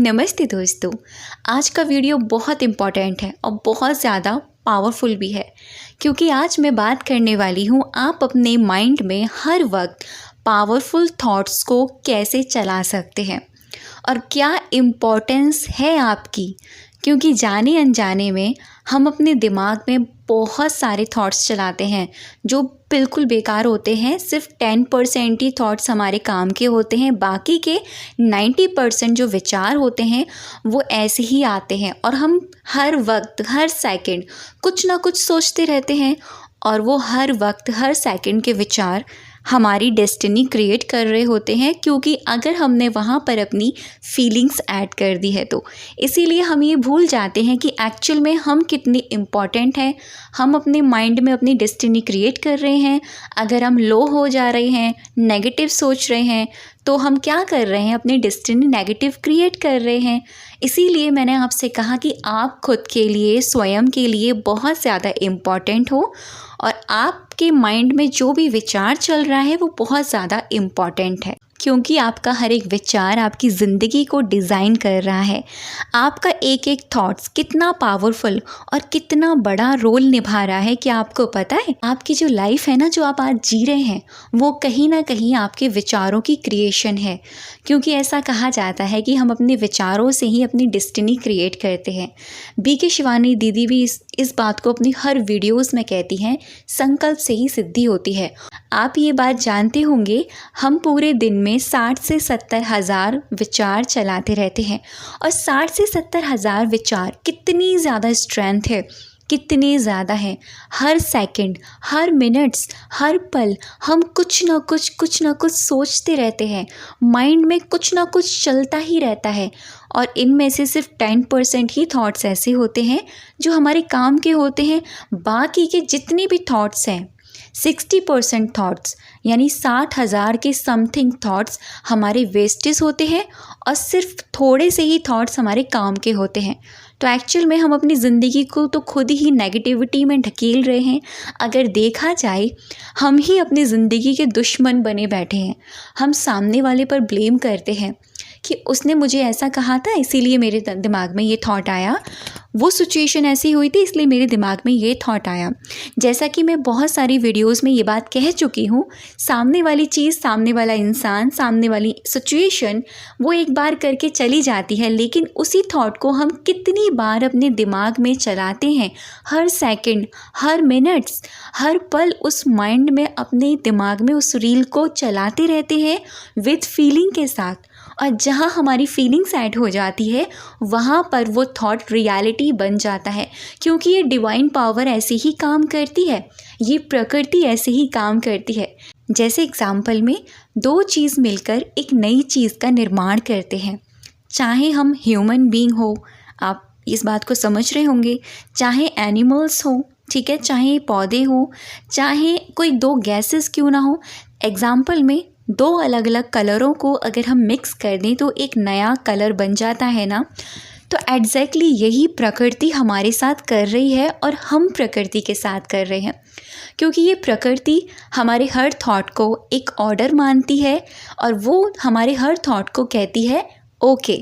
नमस्ते दोस्तों। आज का वीडियो बहुत इम्पॉर्टेंट है और बहुत ज़्यादा पावरफुल भी है, क्योंकि आज मैं बात करने वाली हूँ आप अपने माइंड में हर वक्त पावरफुल थॉट्स को कैसे चला सकते हैं और क्या इम्पोर्टेंस है आपकी। क्योंकि जाने अनजाने में हम अपने दिमाग में बहुत सारे थॉट्स चलाते हैं जो बिल्कुल बेकार होते हैं। सिर्फ 10% ही थॉट्स हमारे काम के होते हैं, बाकी के 90% जो विचार होते हैं वो ऐसे ही आते हैं और हम हर वक्त हर सेकंड कुछ ना कुछ सोचते रहते हैं और वो हर वक्त हर सेकंड के विचार हमारी डेस्टिनी क्रिएट कर रहे होते हैं, क्योंकि अगर हमने वहाँ पर अपनी फीलिंग्स ऐड कर दी है तो इसीलिए हम ये भूल जाते हैं कि एक्चुअल में हम कितने इम्पॉर्टेंट हैं। हम अपने माइंड में अपनी डेस्टिनी क्रिएट कर रहे हैं। अगर हम लो हो जा रहे हैं, नेगेटिव सोच रहे हैं, तो हम क्या कर रहे हैं, अपनी डेस्टिनी नेगेटिव क्रिएट कर रहे हैं। इसीलिए मैंने आपसे कहा कि आप खुद के लिए, स्वयं के लिए बहुत ज़्यादा इम्पॉर्टेंट हो और आपके माइंड में जो भी विचार चल रहा है वो बहुत ज़्यादा इम्पॉर्टेंट है, क्योंकि आपका हर एक विचार आपकी ज़िंदगी को डिज़ाइन कर रहा है। आपका एक एक थॉट्स कितना पावरफुल और कितना बड़ा रोल निभा रहा है, क्या आपको पता है? आपकी जो लाइफ है ना, जो आप आज जी रहे हैं, वो कहीं ना कहीं आपके विचारों की क्रिएशन है। क्योंकि ऐसा कहा जाता है कि हम अपने विचारों से ही अपनी डेस्टिनी क्रिएट करते हैं। BK शिवानी दीदी भी इस बात को अपनी हर वीडियोस में कहती हैं, संकल्प से ही सिद्धि होती है। आप ये बात जानते होंगे, हम पूरे दिन में 60 से 70 हज़ार विचार चलाते रहते हैं और 60 से 70 हज़ार विचार कितनी ज़्यादा स्ट्रेंथ है, कितने ज़्यादा है। हर सेकंड, हर मिनट्स, हर पल हम कुछ ना कुछ सोचते रहते हैं। माइंड में कुछ ना कुछ चलता ही रहता है और इनमें से सिर्फ 10% ही थॉट्स ऐसे होते हैं जो हमारे काम के होते हैं। बाकी के जितने भी थॉट्स हैं, 60% थॉट्स यानी 60 हज़ार के समथिंग थॉट्स हमारे वेस्टेज होते हैं और सिर्फ थोड़े से ही थॉट्स हमारे काम के होते हैं। तो एक्चुअल में हम अपनी ज़िंदगी को तो खुद ही नेगेटिविटी में ढकेल रहे हैं। अगर देखा जाए, हम ही अपनी ज़िंदगी के दुश्मन बने बैठे हैं। हम सामने वाले पर ब्लेम करते हैं कि उसने मुझे ऐसा कहा था इसीलिए मेरे दिमाग में ये थॉट आया, वो सिचुएशन ऐसी हुई थी इसलिए मेरे दिमाग में ये थॉट आया। जैसा कि मैं बहुत सारी वीडियोस में ये बात कह चुकी हूँ, सामने वाली चीज़, सामने वाला इंसान, सामने वाली सिचुएशन वो एक बार करके चली जाती है, लेकिन उसी थॉट को हम कितनी बार अपने दिमाग में चलाते हैं। हर सेकंड, हर मिनट्स, हर पल उस माइंड में, अपने दिमाग में उस रील को चलाते रहते हैं विद फीलिंग के साथ। और जहाँ हमारी फीलिंग्स ऐड हो जाती है वहाँ पर वो थॉट रियलिटी बन जाता है, क्योंकि ये डिवाइन पावर ऐसे ही काम करती है, ये प्रकृति ऐसे ही काम करती है। जैसे एग्जाम्पल में दो चीज़ मिलकर एक नई चीज़ का निर्माण करते हैं। चाहे हम ह्यूमन बीइंग हो, आप इस बात को समझ रहे होंगे, चाहे एनिमल्स हो, ठीक है, चाहे पौधे हो, चाहे कोई दो गैसेस क्यों ना हो। एग्जाम्पल में दो अलग अलग कलरों को अगर हम मिक्स कर दें तो एक नया कलर बन जाता है ना। तो एग्जैक्टली यही प्रकृति हमारे साथ कर रही है और हम प्रकृति के साथ कर रहे हैं, क्योंकि ये प्रकृति हमारे हर थॉट को एक ऑर्डर मानती है और वो हमारे हर थॉट को कहती है, ओके,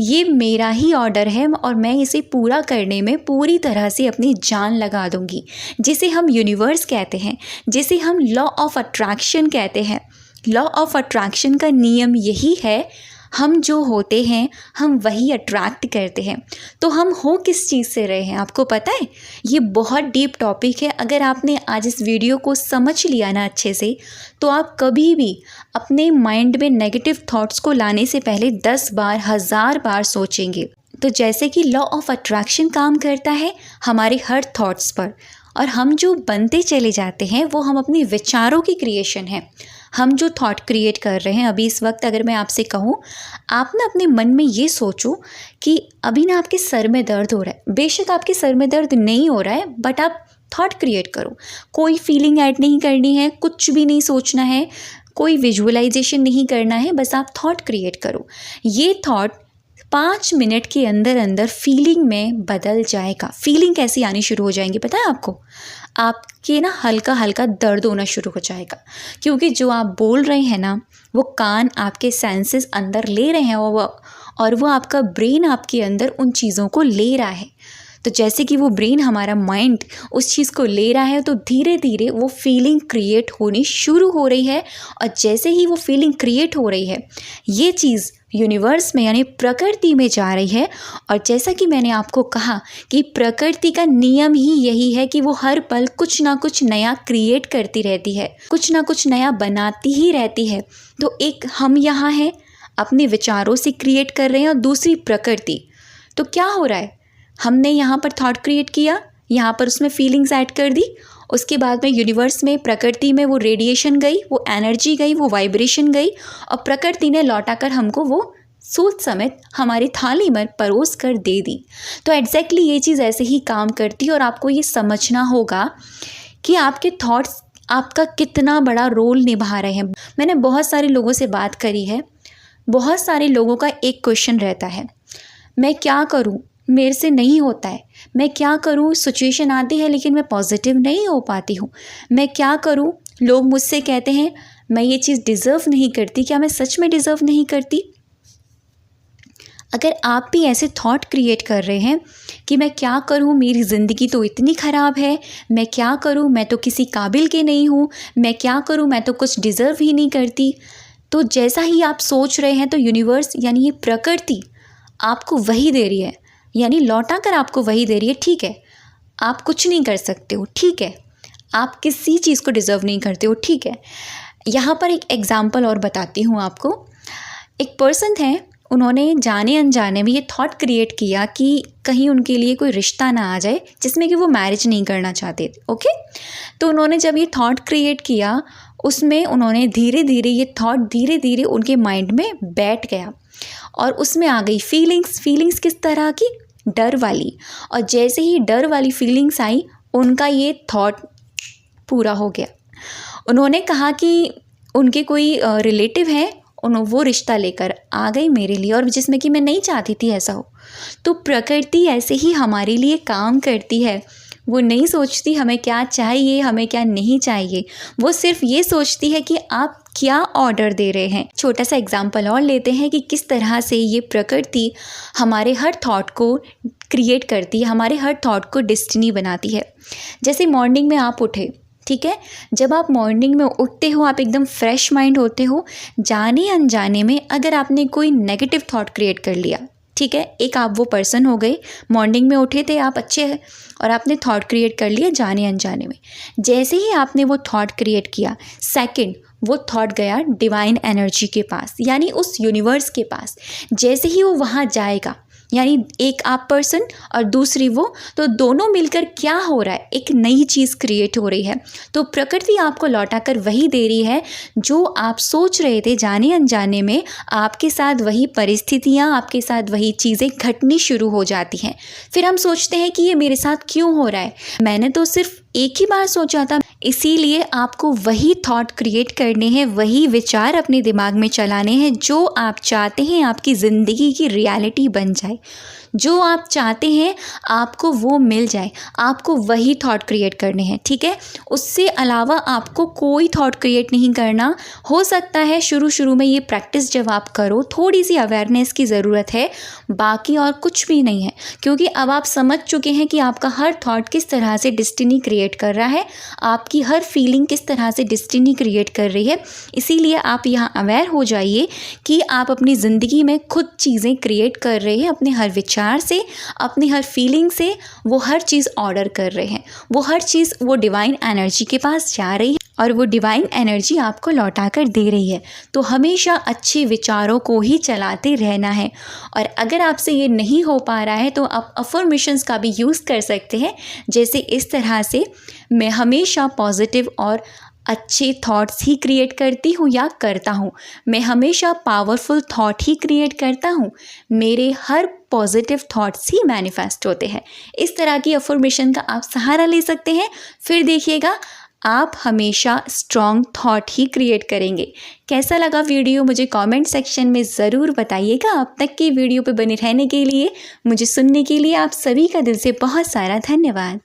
ये मेरा ही ऑर्डर है और मैं इसे पूरा करने में पूरी तरह से अपनी जान लगा दूंगी। जिसे हम यूनिवर्स कहते हैं, जिसे हम लॉ ऑफ अट्रैक्शन कहते हैं। लॉ ऑफ अट्रैक्शन का नियम यही है, हम जो होते हैं हम वही अट्रैक्ट करते हैं। तो हम हो किस चीज़ से रहे हैं, आपको पता है? ये बहुत डीप टॉपिक है। अगर आपने आज इस वीडियो को समझ लिया ना अच्छे से, तो आप कभी भी अपने माइंड में नेगेटिव थॉट्स को लाने से पहले 10 बार, 1000 बार सोचेंगे। तो जैसे कि लॉ ऑफ अट्रैक्शन काम करता है हमारे हर थॉट्स पर, और हम जो बनते चले जाते हैं वो हम अपने विचारों की क्रिएशन है। हम जो थॉट क्रिएट कर रहे हैं, अभी इस वक्त अगर मैं आपसे कहूँ, आप ना अपने मन में ये सोचो कि अभी ना आपके सर में दर्द हो रहा है। बेशक आपके सर में दर्द नहीं हो रहा है, बट आप थॉट क्रिएट करो। कोई फीलिंग ऐड नहीं करनी है, कुछ भी नहीं सोचना है, कोई विजुअलाइजेशन नहीं करना है, बस आप थॉट क्रिएट करो। ये थॉट 5 मिनट के अंदर अंदर फीलिंग में बदल जाएगा। फीलिंग कैसी आनी शुरू हो जाएंगी पता है आपको? आपके ना हल्का हल्का दर्द होना शुरू हो जाएगा, क्योंकि जो आप बोल रहे हैं ना, वो कान आपके सेंसेस अंदर ले रहे हैं और वो आपका ब्रेन आपके अंदर उन चीज़ों को ले रहा है। तो जैसे कि वो ब्रेन, हमारा माइंड उस चीज़ को ले रहा है, तो धीरे धीरे वो फीलिंग क्रिएट होनी शुरू हो रही है। और जैसे ही वो फीलिंग क्रिएट हो रही है, ये चीज़ यूनिवर्स में यानी प्रकृति में जा रही है। और जैसा कि मैंने आपको कहा कि प्रकृति का नियम ही यही है कि वो हर पल कुछ ना कुछ नया क्रिएट करती रहती है, कुछ ना कुछ नया बनाती ही रहती है। तो एक हम यहाँ हैं, अपने विचारों से क्रिएट कर रहे हैं, और दूसरी प्रकृति। तो क्या हो रहा है, हमने यहाँ पर थॉट क्रिएट किया, यहाँ पर उसमें फीलिंग्स ऐड कर दी, उसके बाद में यूनिवर्स में, प्रकृति में वो रेडिएशन गई, वो एनर्जी गई, वो वाइब्रेशन गई, और प्रकृति ने लौटा कर हमको वो सूद समेत हमारी थाली में परोस कर दे दी। तो एग्जैक्टली ये चीज़ ऐसे ही काम करती है। और आपको ये समझना होगा कि आपके थॉट्स आपका कितना बड़ा रोल निभा रहे हैं। मैंने बहुत सारे लोगों से बात करी है, बहुत सारे लोगों का एक क्वेश्चन रहता है, मैं क्या करूं, मेरे से नहीं होता है, मैं क्या करूं, सिचुएशन आती है लेकिन मैं पॉजिटिव नहीं हो पाती हूं, मैं क्या करूं, लोग मुझसे कहते हैं मैं ये चीज़ डिज़र्व नहीं करती, क्या मैं सच में डिज़र्व नहीं करती। अगर आप भी ऐसे थॉट क्रिएट कर रहे हैं कि मैं क्या करूं, मेरी ज़िंदगी तो इतनी ख़राब है, मैं क्या करूं, मैं तो किसी काबिल के नहीं हूं, मैं क्या करूं, मैं तो कुछ डिज़र्व ही नहीं करती, तो जैसा ही आप सोच रहे हैं तो यूनिवर्स यानी ये प्रकृति आपको वही दे रही है, यानी लौटा कर आपको वही दे रही है। ठीक है, आप कुछ नहीं कर सकते हो, ठीक है, आप किसी चीज़ को डिज़र्व नहीं करते हो, ठीक है। यहाँ पर एक एग्ज़ाम्पल और बताती हूँ आपको। एक पर्सन है, उन्होंने जाने अनजाने में ये थॉट क्रिएट किया कि कहीं उनके लिए कोई रिश्ता ना आ जाए जिसमें कि वो मैरिज नहीं करना चाहते थे। ओके, तो उन्होंने जब ये थॉट क्रिएट किया, उसमें उन्होंने धीरे धीरे ये थॉट धीरे धीरे उनके माइंड में बैठ गया, और उसमें आ गई फीलिंग्स किस तरह की, डर वाली। और जैसे ही डर वाली फीलिंग्स आई, उनका ये थॉट पूरा हो गया। उन्होंने कहा कि उनके कोई रिलेटिव है, वो रिश्ता लेकर आ गई मेरे लिए, और जिसमें कि मैं नहीं चाहती थी ऐसा हो। तो प्रकृति ऐसे ही हमारे लिए काम करती है। वो नहीं सोचती हमें क्या चाहिए, हमें क्या नहीं चाहिए, वो सिर्फ ये सोचती है कि आप क्या ऑर्डर दे रहे हैं। छोटा सा एग्जाम्पल और लेते हैं कि किस तरह से ये प्रकृति हमारे हर थॉट को क्रिएट करती है, हमारे हर थॉट को डेस्टिनी बनाती है। जैसे मॉर्निंग में आप उठे, ठीक है, जब आप मॉर्निंग में उठते हो, आप एकदम फ्रेश माइंड होते हो, जाने अनजाने में अगर आपने कोई नेगेटिव थॉट क्रिएट कर लिया, ठीक है, एक आप वो पर्सन हो गए, मॉर्निंग में उठे थे आप अच्छे हैं, और आपने थॉट क्रिएट कर लिया जाने अनजाने में। जैसे ही आपने वो थॉट क्रिएट किया, सेकंड वो थॉट गया डिवाइन एनर्जी के पास, यानी उस यूनिवर्स के पास। जैसे ही वो वहाँ जाएगा, यानी एक आप पर्सन और दूसरी वो, तो दोनों मिलकर क्या हो रहा है, एक नई चीज़ क्रिएट हो रही है। तो प्रकृति आपको लौटाकर वही दे रही है जो आप सोच रहे थे। जाने अनजाने में आपके साथ वही परिस्थितियाँ, आपके साथ वही चीज़ें घटनी शुरू हो जाती हैं। फिर हम सोचते हैं कि ये मेरे साथ क्यों हो रहा है, मैंने तो सिर्फ एक ही बार सोचा था। इसीलिए आपको वही थॉट क्रिएट करने हैं, वही विचार अपने दिमाग में चलाने हैं जो आप चाहते हैं आपकी ज़िंदगी की रियलिटी बन जाए। जो आप चाहते हैं आपको वो मिल जाए, आपको वही थॉट क्रिएट करने हैं, ठीक है। उससे अलावा आपको कोई थॉट क्रिएट नहीं करना। हो सकता है शुरू में ये प्रैक्टिस जब आप करो, थोड़ी सी अवेयरनेस की ज़रूरत है, बाकी और कुछ भी नहीं है, क्योंकि अब आप समझ चुके हैं कि आपका हर थॉट किस तरह से डेस्टिनी क्रिएट कर रहा है, आपकी हर फीलिंग किस तरह से डेस्टिनी क्रिएट कर रही है। इसीलिए आप यहाँ अवेयर हो जाइए कि आप अपनी ज़िंदगी में खुद चीज़ें क्रिएट कर रहे हैं, अपने हर विचार से, अपनी हर फीलिंग से वो हर चीज़ ऑर्डर कर रहे हैं, वो हर चीज़ वो डिवाइन एनर्जी के पास जा रही है और वो डिवाइन एनर्जी आपको लौटा कर दे रही है। तो हमेशा अच्छे विचारों को ही चलाते रहना है। और अगर आपसे ये नहीं हो पा रहा है तो आप अफर्मेशंस का भी यूज़ कर सकते हैं, जैसे इस तरह से, मैं हमेशा पॉजिटिव और अच्छे थॉट्स ही क्रिएट करती हूँ या करता हूँ, मैं हमेशा पावरफुल थॉट ही क्रिएट करता हूँ, मेरे हर पॉजिटिव थॉट्स ही मैनिफेस्ट होते हैं। इस तरह की अफर्मेशन का आप सहारा ले सकते हैं। फिर देखिएगा आप हमेशा स्ट्रॉन्ग थॉट ही क्रिएट करेंगे। कैसा लगा वीडियो मुझे कमेंट सेक्शन में ज़रूर बताइएगा। अब तक की वीडियो पे बने रहने के लिए, मुझे सुनने के लिए आप सभी का दिल से बहुत सारा धन्यवाद।